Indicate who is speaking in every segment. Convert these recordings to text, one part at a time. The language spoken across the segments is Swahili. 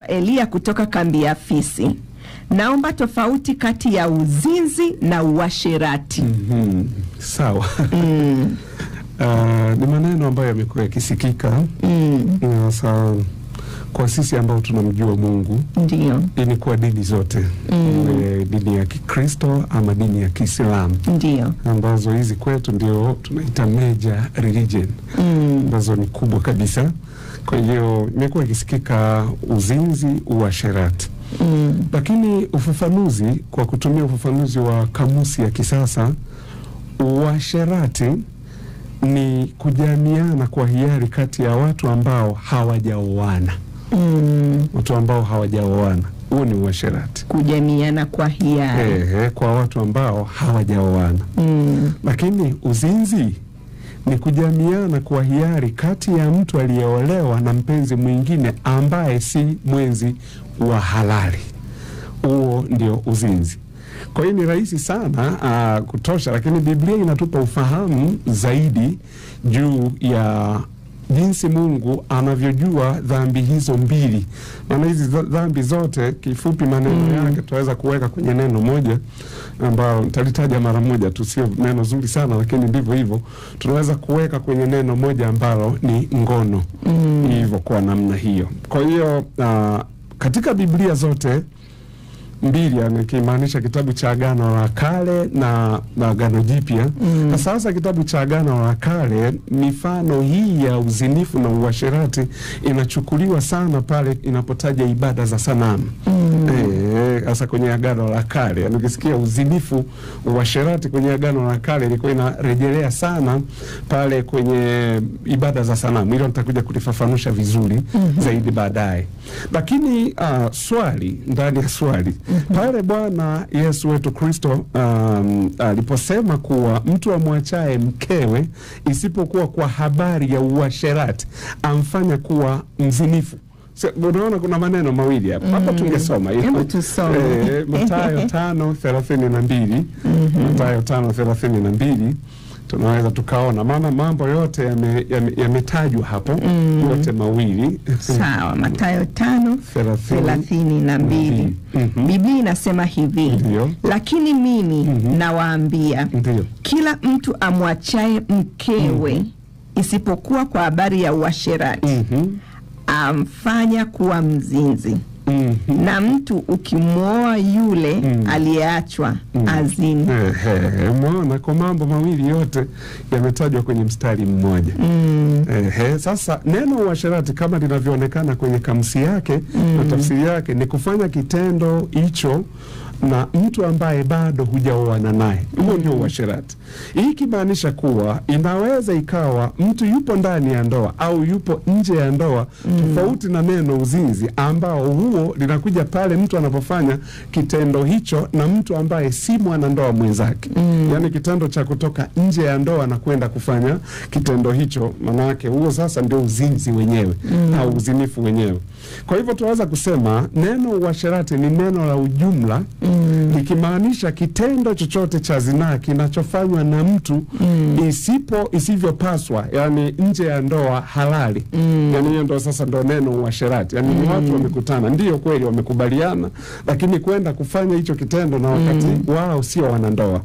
Speaker 1: Elia kutoka kambi ya Fisi. Naomba tofauti kati ya uzinzi na uasherati.
Speaker 2: Sawa. Ni maneno ambayo yamekuwa yakisikika. Sasa kwa sisi ambao tunamjua Mungu,
Speaker 1: ndio
Speaker 2: ni kwa dini zote, dini ya Kikristo ama dini ya Kiislamu,
Speaker 1: ndio
Speaker 2: ambazo hizi kwetu ndio tunaita major religion, ambazo ni kubwa kabisa. Kwa hiyo imekuwa ikisikika uzinzi, uasherati. Lakini ufafanuzi, kwa kutumia ufafanuzi wa kamusi ya kisasa, uasherati ni kujamiana kwa hiari kati ya watu ambao hawajaoana. Watu ambao hawajaoana, huo ni uasherati.
Speaker 1: Kujamiana kwa hiari.
Speaker 2: Kwa watu ambao hawajaoana. Lakini uzinzi ni kujamiana kwa hiari kati ya mtu aliyeolewa na mpenzi mwingine ambaye si mwenzi wa halali. Huo ndio uzinzi. Kwa hiyo ni rahisi sana kutosha, lakini Biblia inatupa ufahamu zaidi juu ya jinsi Mungu anavyojua dhambi hizo mbili. Maana hizi dhambi zote, kifupi maneno yake tutaweza kuweka kwenye neno moja ambao nitalitaja mara moja tu, sio neno zuri sana, lakini ndivyo hivyo. Tunaweza kuweka kwenye neno moja ambalo ni ngono. Hivyo kwa namna hiyo. Kwa hiyo katika Biblia zote mbili, nikimaanisha kitabu cha Agano la Kale na Agano Jipya. Sasa kitabu cha Agano la Kale, mifano hii ya uzinifu na uasherati inachukuliwa sana pale inapotaja ibada za sanamu. Hasa kwenye Agano la Kale, ukisikia uzinifu, uasherati kwenye Agano la Kale, ilikuwa inarejelea sana pale kwenye ibada za sanamu. Hilo nitakuja kulifafanusha vizuri zaidi baadaye. Lakini swali ndani ya swali, pale Bwana Yesu wetu Kristo aliposema kuwa mtu amwachaye mkewe isipokuwa kwa habari ya uasherati amfanya kuwa mzinifu. Unaona kuna maneno mawili hapa. Hapa tungesoma hiyo.
Speaker 1: Hebu tusome.
Speaker 2: Mathayo 5:32. Mathayo 5:32. Tunaweza tukaona maana mambo yote yametajwa hapo, yote mawili.
Speaker 1: Sawa, Mathayo 5:32. Biblia inasema hivi. Lakini mimi nawaambia, kila mtu amwachaye mkewe isipokuwa kwa habari ya uasherati amfanya kuwa mzinzi. Na mtu ukimwoa yule aliyeachwa azini.
Speaker 2: Umeona kwa mambo mawili yote yametajwa kwenye mstari mmoja. Sasa neno uasherati kama linavyoonekana kwenye kamusi yake na tafsiri yake ni kufanya kitendo hicho na mtu ambaye bado hujaoana naye. Huo ndio uasherati. Hii kimaanisha kuwa inaweza ikawa mtu yupo ndani ya ndoa au yupo nje ya ndoa, tofauti na neno uzinzi ambao huo linakuja pale mtu anapofanya kitendo hicho na mtu ambaye si mwanandoa mwenzake. Yaani kitendo cha kutoka nje ya ndoa na kwenda kufanya kitendo hicho, maana yake huo sasa ndio uzinzi wenyewe au uzinifu wenyewe. Kwa hivyo tunaweza kusema neno uasherati ni neno la ujumla, likimaanisha kitendo chochote cha zinaa kinachofanywa na mtu isivyopaswa, yani nje ya ndoa halali. Yani hiyo ndio sasa ndio neno uasherati. Yani ni watu wamekutana, ndio kweli wamekubaliana, lakini kwenda kufanya hicho kitendo na wakati wao sio wanandoa.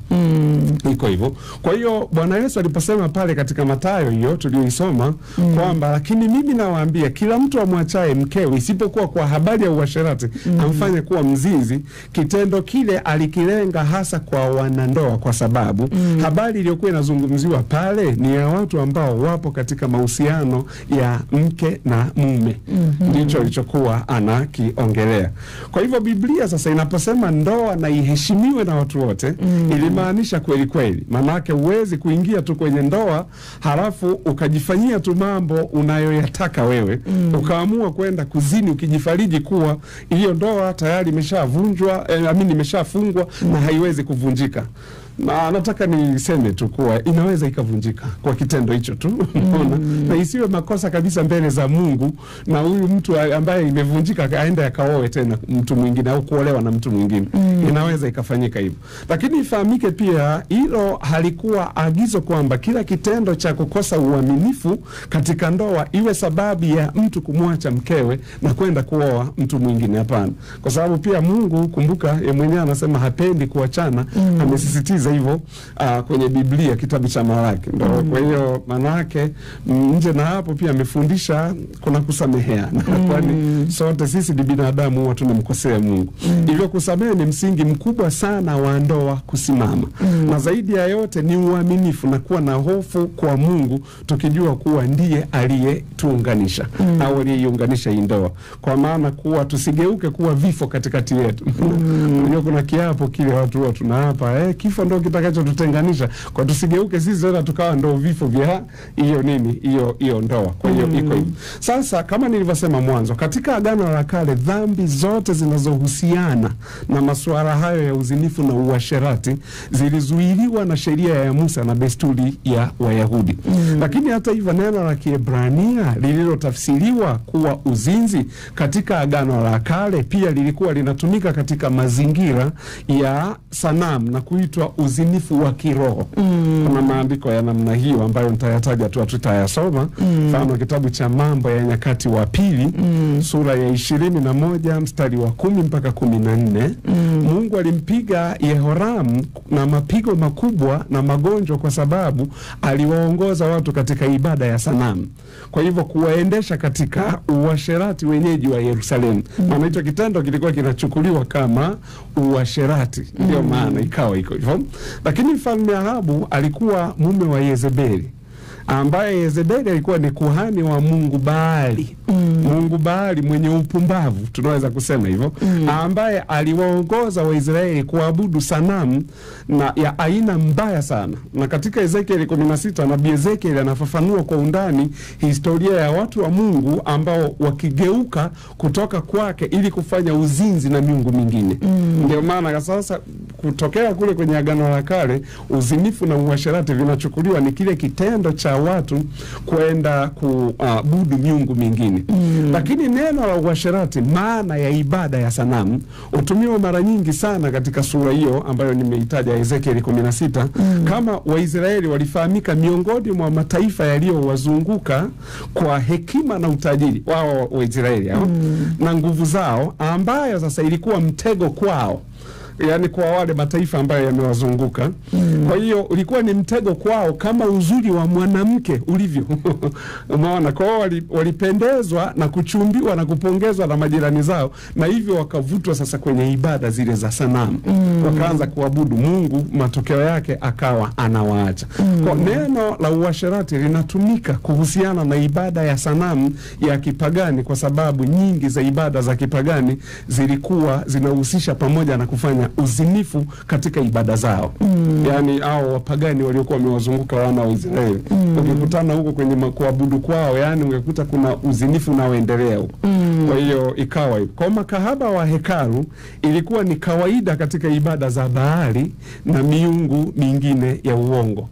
Speaker 2: Iko hivyo. Kwa hiyo Bwana Yesu aliposema pale katika Mathayo hiyo tuliyoisoma kwamba lakini mimi nawaambia kila mtu amwachaye mkewe isipokuwa kwa habari ya uasherati amfanye kuwa mzinzi, kitendo kile alikilenga hasa kwa wanandoa, kwa sababu habari iliyokuwa inazungumziwa pale ni ya watu ambao wapo katika mahusiano ya mke na mume. Ndicho alichokuwa anakiongelea. Kwa hivyo Biblia sasa inaposema ndoa na iheshimiwe na watu wote, ilimaanisha kweli kweli. Manake huwezi kuingia tu kwenye ndoa halafu ukajifanyia tu mambo unayoyataka wewe, ukaamua kwenda kuzini ukijifariji kuwa hiyo ndoa tayari imeshavunjwa, imeshafungwa na haiwezi kuvunjika. Na nataka niseme tu kuwa inaweza ikavunjika kwa kitendo hicho tu. Na isiwe makosa kabisa mbele za Mungu, na huyu mtu ambaye imevunjika aende akaoe tena mtu mwingine au kuolewa na mtu mwingine. Inaweza ikafanyika hivyo. Lakini ifahamike pia hilo halikuwa agizo kwamba kila kitendo cha kukosa uaminifu katika ndoa iwe sababu ya mtu kumwacha mkewe na kwenda kuoa mtu mwingine. Hapana. Kwa sababu pia Mungu, kumbuka, yeye mwenyewe anasema hapendi kuachana. Amesisitiza hivyo kwenye Biblia, kitabu cha Malaki. Kwa hiyo maana yake nje na hapo pia amefundisha kuna kusameheana. Kwani sote sisi ni binadamu, huwa tunamkosea Mungu. Hivyo kusamehe ni msingi mkubwa sana wa ndoa kusimama. Na zaidi ya yote ni uaminifu na kuwa na hofu kwa Mungu, tukijua kuwa ndiye aliyetuunganisha au aliyeiunganisha hii ndoa. Kwa maana kuwa tusigeuke kuwa vifo katikati yetu. Unajua kuna kiapo kile watu huwa tunaapa, kifo ndio kitakachotutenganisha. Kwa tusigeuke sisi tena tukawa ndio vifo vya hiyo nini, hiyo ndoa. Kwa hiyo iko hivi. Sasa kama nilivyosema mwanzo, katika Agano la Kale dhambi zote zinazohusiana na masuala hayo ya uzinifu na uasherati zilizuiliwa na sheria ya Musa na desturi ya Wayahudi. Lakini hata hivyo neno la Kiebrania lililotafsiriwa kuwa uzinzi katika Agano la Kale pia lilikuwa linatumika katika mazingira ya sanamu na kuitwa uzinifu wa kiroho. Kuna maandiko ya namna hiyo ambayo nitayataja tu, tutayasoma. Mfano kitabu cha Mambo ya Nyakati wa Pili, sura ya 21 mstari wa 10 mpaka 14. Mungu alimpiga Yehoramu na mapigo makubwa na magonjwa kwa sababu aliwaongoza watu katika ibada ya sanamu. Kwa hivyo kuwaendesha katika uasherati wenyeji wa Yerusalemu. Maana hicho kitendo kilikuwa kinachukuliwa kama uasherati. Ndio maana ikawa iko hivyo. Lakini mfalme Ahabu alikuwa mume wa Yezebeli, ambaye Yezebeli alikuwa ni kuhani wa Mungu Baali. Mungu Baali mwenye upumbavu, tunaweza kusema hivyo, ambaye aliwaongoza Waisraeli kuabudu sanamu na ya aina mbaya sana. Na katika Ezekiel 16 nabii Ezekiel anafafanua kwa undani historia ya watu wa Mungu ambao wakigeuka kutoka kwake ili kufanya uzinzi na miungu mingine. Ndio maana sasa kutokea kule kwenye Agano la Kale, uzinifu na uasherati vinachukuliwa ni kile kitendo cha watu kwenda kuabudu miungu mingine. Lakini neno la uasherati, maana ya ibada ya sanamu, hutumiwa mara nyingi sana katika sura hiyo ambayo nimeitaja Ezekiel 16. Kama Waisraeli walifahamika miongoni mwa mataifa yaliyowazunguka kwa hekima na utajiri wao Waisraeli na nguvu zao, ambayo sasa ilikuwa mtego kwao, yani kwa wale mataifa ambayo yamewazunguka. Kwa hiyo ulikuwa ni mtego kwao kama uzuri wa mwanamke ulivyo. Umeona, kwa walipendezwa na kuchumbiwa na kupongezwa na majirani zao, na hivyo wakavutwa sasa kwenye ibada zile za sanamu. Wakaanza kuabudu Mungu, matokeo yake akawa anawaacha. Kwa neno la uasherati linatumika kuhusiana na ibada ya sanamu ya kipagani, kwa sababu nyingi za ibada za kipagani zilikuwa zinahusisha pamoja na kufanya uzinifu katika ibada zao. Yani hao wapagani waliokuwa wamewazunguka wana wa Israeli, ukikutana huko kwenye kuabudu kwao, yani ungekuta kuna uzinifu unaoendelea huko. Kwa hiyo ikawa hivyo. Kwa makahaba wa hekalu ilikuwa ni kawaida katika ibada za Baali na miungu mingine ya uongo.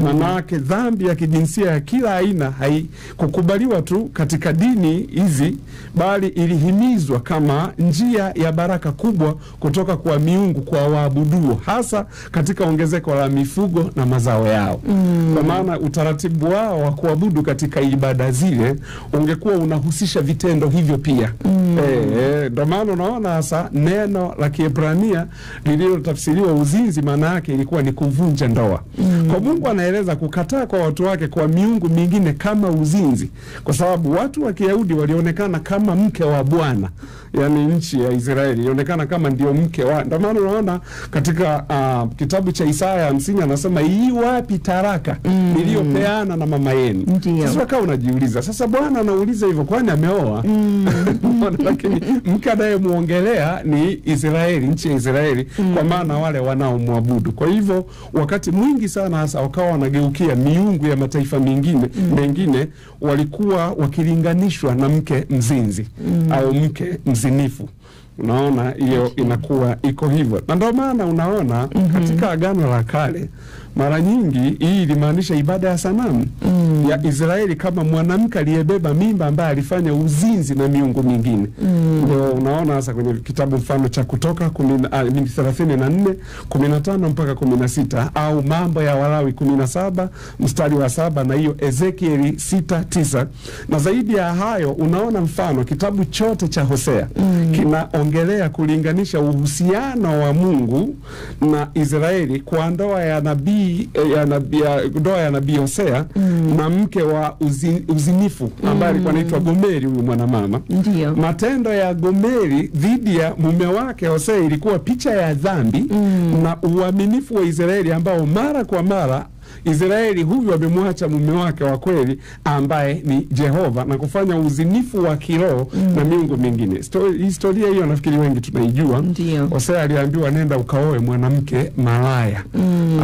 Speaker 2: Manake dhambi ya kijinsia ya kila aina haikukubaliwa tu katika dini hizi, bali ilihimizwa kama njia ya baraka kubwa kutoka kwa miungu kwa waabuduo, hasa katika ongezeko la mifugo na mazao yao. Kwa maana utaratibu wao wa kuabudu katika ibada zile ungekuwa unahusisha vitendo hivyo pia. Ndio maana unaona hasa neno la Kiebrania lililotafsiriwa uzinzi, maana yake ilikuwa ni kuvunja ndoa. Kwa Mungu anaeleza kukataa kwa watu wake kwa miungu mingine kama uzinzi, kwa sababu watu wa Kiyahudi walionekana kama mke wa Bwana. Yani nchi ya Israeli ilionekana kama ndio mke wa. Ndio maana unaona katika kitabu cha Isaya 50 anasema, hii wapi taraka niliyopeana na mama yenu? Sasa kama unajiuliza, sasa Bwana anauliza hivyo kwani ameoa? Lakini mke anayemuongelea ni Israeli, nchi ya Israeli, kwa maana wale wanaomwabudu. Kwa hivyo wakati mwingi sana hasa wakawa wanageukia miungu ya mataifa mengine walikuwa wakilinganishwa na mke mzinzi au mke mzinifu. Unaona hiyo inakuwa iko hivyo. Na ndio maana unaona katika Agano la Kale mara nyingi hii ilimaanisha ibada ya sanamu ya Israeli, kama mwanamke aliyebeba mimba ambaye alifanya uzinzi na miungu mingine. Ndio unaona hasa kwenye kitabu mfano cha Kutoka 34 15 mpaka 16, au Mambo ya Walawi 17 mstari wa 7, na hiyo Ezekieli 6:9. Na zaidi ya hayo unaona mfano kitabu chote cha Hosea kinaongelea kulinganisha uhusiano wa Mungu na Israeli kwa ndoa ya nabii Hosea na mke wa uzinifu ambaye alikuwa anaitwa Gomeri, huyu mwanamama.
Speaker 1: Ndiyo.
Speaker 2: Matendo ya Gomeri dhidi ya mume wake Hosea ilikuwa picha ya dhambi na uaminifu wa Israeli, ambao mara kwa mara Israeli huyu amemwacha mume wake wa kweli ambaye ni Jehova na kufanya uzinifu wa kiroho na miungu mingine. Historia hiyo nafikiri wengi tunaijua. Hosea aliambiwa nenda ukaoe mwanamke malaya.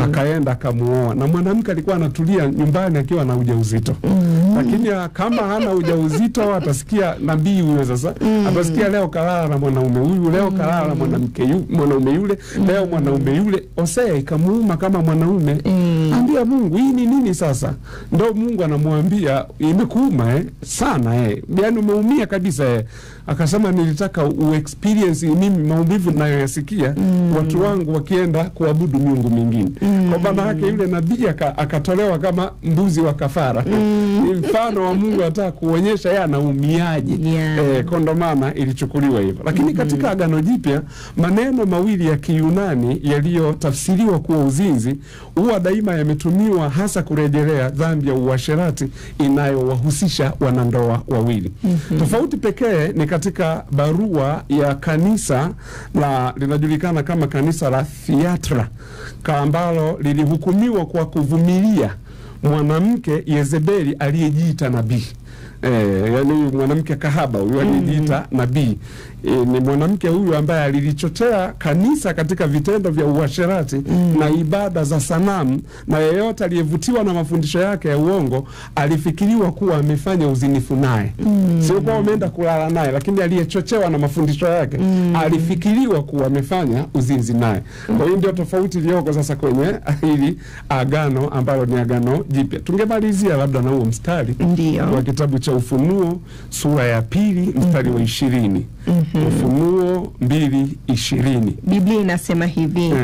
Speaker 2: Akaenda akamuoa, na mwanamke alikuwa anatulia nyumbani akiwa na ujauzito. Lakini kama hana ujauzito atasikia nabii huyo sasa, atasikia leo kalala na mwanaume huyu, leo kalala na mwanaume yule, leo mwanaume yule. Hosea ikamuuma kama mwanaume. Ambia Mungu, hii ni nini sasa? Ndio Mungu anamwambia imekuuma sana yaani umeumia kabisa Akasema nilitaka experience mimi maumivu ninayoyasikia watu wangu wakienda kuabudu miungu mingine. Kwa maana yake yule nabii akatolewa kama mbuzi wa kafara. Mfano wa Mungu anataka kuonyesha yeye anaumiaje. Kondomana ilichukuliwa hivyo. Lakini katika Agano Jipya maneno mawili ya Kiyunani yaliyotafsiriwa kuwa uzinzi huwa daima yametumiwa hasa kurejelea dhambi ya uasherati inayowahusisha wanandoa wawili. Tofauti pekee ni katika barua ya kanisa linajulikana kama kanisa la Thiatira, ambalo lilihukumiwa kwa kuvumilia mwanamke Yezebeli aliyejiita nabii. Yani mwanamke kahaba huyu alijiita nabii. Ni mwanamke huyu ambaye alilichochea kanisa katika vitendo vya uasherati na ibada za sanamu, na yeyote aliyevutiwa na mafundisho yake ya uongo alifikiriwa kuwa amefanya uzinifu naye. Sio kwa ameenda kulala naye, lakini aliyechochewa na mafundisho yake alifikiriwa kuwa amefanya uzinzi naye. Kwa hiyo ndio tofauti iliyoko sasa kwenye hili agano ambalo ni Agano Jipya. Tungemalizia labda na huo mstari wa kitabu cha Ufunuo sura ya 2 mstari wa 20. Ufunuo 2:20.
Speaker 1: Biblia inasema hivi,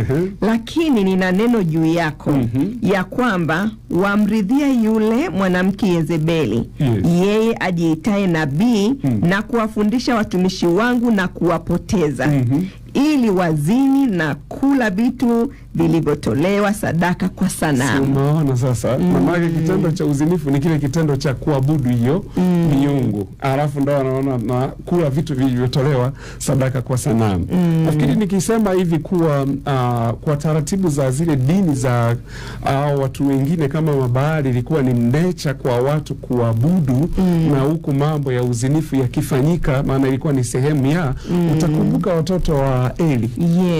Speaker 1: lakini nina neno juu yako ya kwamba wamridhia yule mwanamke Yezebeli, yeye ajiitaye nabii na kuwafundisha watumishi wangu na kuwapoteza ili wazini na kula vitu vilivyotolewa sadaka kwa sanamu.
Speaker 2: Unaona sasa, maana kitendo cha uzinifu ni kile kitendo cha kuabudu hiyo miungu. Alafu ndo anaona na kula vitu vilivyotolewa sadaka kwa sanamu. Nafikiri nikisema hivi kuwa kwa taratibu za zile dini za watu wengine kama Mabaali ilikuwa ni mnecha kwa watu kuabudu na huku mambo ya uzinifu yakifanyika, maana ilikuwa ni sehemu ya utakumbuka watoto wa Eli.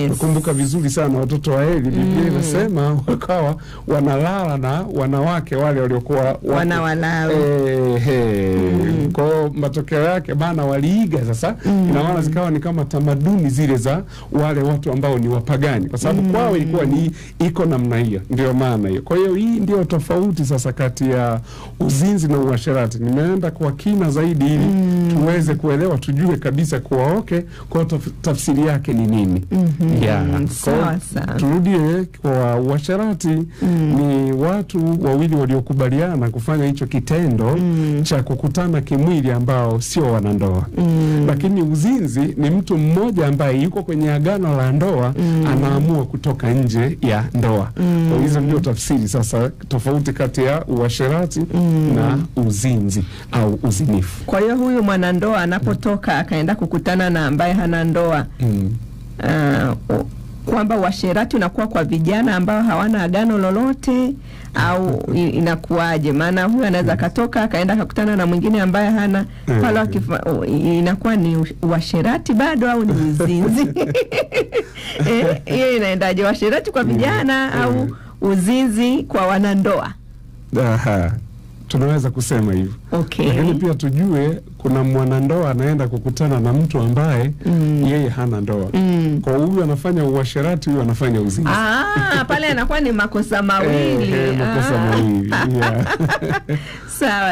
Speaker 2: Nakumbuka vizuri sana watoto wa Eli. Biblia inasema wakawa wanalala na wanawake wale waliokuwa
Speaker 1: wanawalawi.
Speaker 2: Kwa matokeo yake maana waliiga sasa. Ina maana zikawa ni kama tamaduni zile za wale watu ambao ni wapagani, kwa sababu kwao ilikuwa ni iko namna hiyo. Ndio maana hiyo. Kwa hiyo hii ndio tofauti sasa kati ya uzinzi na uasherati. Nimeenda kwa kina zaidi ili tuweze kuelewa, tujue kabisa kwa kwa tafsiri yake ni nini.
Speaker 1: Sawa.
Speaker 2: Turudie kwa uasherati. Ni watu wawili waliokubaliana kufanya hicho kitendo cha kukutana kimwili ambao sio wanandoa. Lakini uzinzi ni mtu mmoja ambaye yuko kwenye agano la ndoa anaamua kutoka nje ya ndoa. Kwa hizo ndio tafsiri sasa tofauti kati ya uasherati na uzinzi au uzinifu.
Speaker 1: Kwa hiyo huyu mwanandoa anapotoka akaenda kukutana na ambaye hana ndoa, kwamba uasherati unakuwa kwa vijana ambao hawana agano lolote au inakuwaje? Maana huyu anaweza katoka akaenda akakutana na mwingine ambaye hana pale, inakuwa ni uasherati bado au ni uzinzi? Hiyo inaendaje, uasherati kwa vijana au uzinzi kwa wanandoa?
Speaker 2: tunaweza kusema hivyo.
Speaker 1: Okay.
Speaker 2: Lakini pia tujue kuna mwanandoa anaenda kukutana na mtu ambaye yeye hana ndoa. Kwa huyu anafanya uasherati, huyu anafanya uzinzi.
Speaker 1: Pale anakuwa ni makosa mawili.
Speaker 2: Makosa mawili. Yeah.
Speaker 1: Sawa.